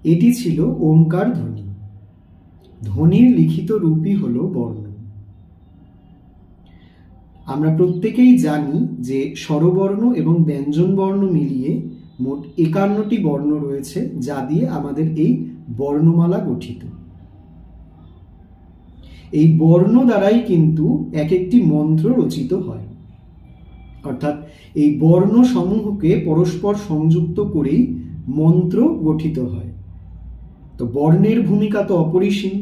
এটি ছিল ওমকার ধ্বনি। ধ্বনির লিখিত রূপই হলো বর্ণ। আমরা প্রত্যেকেই জানি যে স্বরবর্ণ এবং ব্যঞ্জন বর্ণ মিলিয়ে মোট 51টি বর্ণ রয়েছে, যা দিয়ে আমাদের এই বর্ণমালা গঠিত। এই বর্ণ দ্বারাই কিন্তু এক একটি মন্ত্র রচিত হয়, অর্থাৎ এই বর্ণ সমূহকে পরস্পর সংযুক্ত করেই মন্ত্র গঠিত হয়। তো বর্ণের ভূমিকা তো অপরিসীম।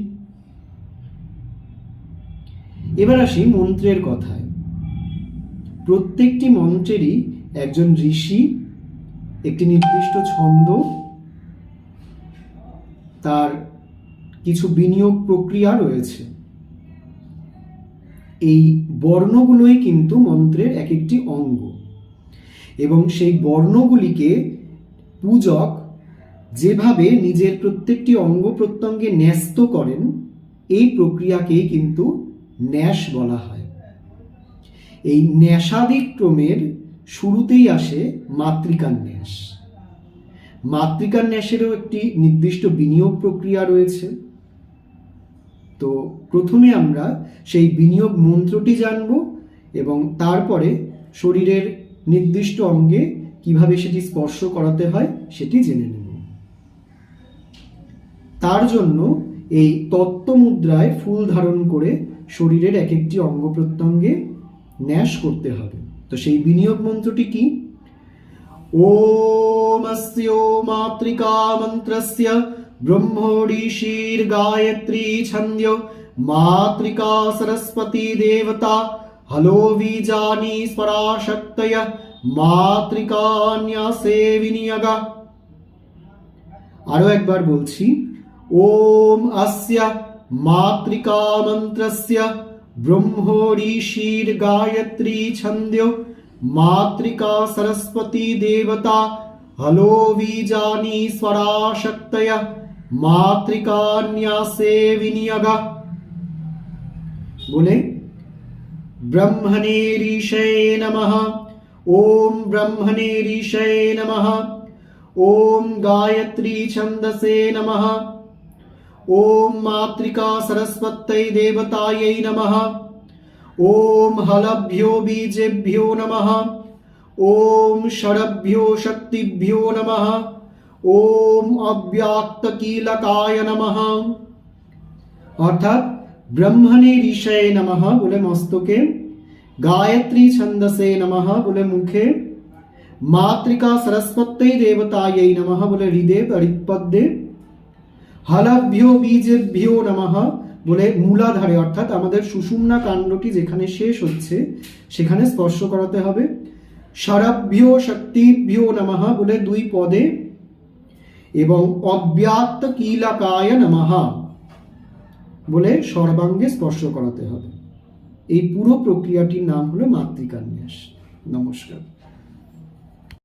এবার আসি মন্ত্রের কথায়। প্রত্যেকটি মন্ত্রেরই একজন ঋষি, একটি নির্দিষ্ট ছন্দ, তার কিছু বিনিয়োগ প্রক্রিয়া রয়েছে। এই বর্ণগুলোই কিন্তু মন্ত্রের এক একটি অঙ্গ, এবং সেই বর্ণগুলিকে পূজক যেভাবে নিজের প্রত্যেকটি অঙ্গ প্রত্যঙ্গে ন্যস্ত করেন, এই প্রক্রিয়াকেই কিন্তু ন্যাস বলা হয়। এই ন্যাসাদিক্রমের শুরুতেই আসে মাতৃকান্যাস। মাতৃকান্যাসেরও একটি নির্দিষ্ট বিনিয়োগ প্রক্রিয়া রয়েছে। তো প্রথমে আমরা সেই বিনিয়োগ মন্ত্রটি জানব, এবং তারপরে শরীরের নির্দিষ্ট অঙ্গে কিভাবে সেটি স্পর্শ করাতে হয় সেটি জেনে নেব। তার জন্য এই তত্ত্বমুদ্রায় ফুল ধারণ করে শরীরের এক একটি অঙ্গ প্রত্যঙ্গে ন্যাস করতে হবে। তো সেই বিনিয়োগ মন্ত্রটি কি? ওম অস্য মাতৃকা মন্ত্রস্য ব্রহ্মোড়িশীর গায়ত্রী ছন্দ্য মাতৃকা সরস্বতী দেবতা হলো বীজানি স্বরাশক্তয় মাতৃকান্যাসে বিনিয়োগা। আরো একবার বলছি, ওম অস্য মাতৃকা মন্ত্রস্য ব্রহ্মোড়িশীর গায়ত্রী ছন্দ্য মাতৃকা সরস্বতী দেবতা হলো বীজানি স্বরাশক্তয় মাতৃকান্যাসে বিনিয়োগা। বলে ব্রহ্মণে ঋষয়ে নমঃ। ওম ব্রহ্মণে ঋষয়ে নমঃ। ওম গায়ত্রী ছন্দসে নমঃ। ওম মাতৃকা সরস্বত্যৈ দেবতাयै নমঃ। ওম হলভ্যো বীজেভ্যো নমঃ। ওম ষড়ভ্যো শক্তিভ্যো নমঃ। ওম অব্যক্তকীলকায় নমঃ। অর্থাৎ ব্রহ্মণে ঋষয়ে নমঃ বলে মস্তকে, গায়ত্রী ছন্দসে নমঃ বলে মুখে, মাতৃকা সরস্বত্যৈ দেবতাयै নমঃ বলে হৃদয়ে হৃৎপদ্মে, হলভ্যো বীজেভ্যো নমঃ বলে মূলাধারে, অর্থাৎ আমাদের সুষুম্না কাণ্ডটি যেখানে শেষ হচ্ছে সেখানে স্পর্শ করাতে হবে, ষড়ভ্যো শক্তিভ্যো নমঃ বলে দুই পদে, এবং অব্যক্ত কীলকায় নমঃ বলে সর্বাঙ্গে স্পর্শ করাতে হবে। এই পুরো প্রক্রিয়াটির নাম হলো মাতৃকান্যাস। নমস্কার।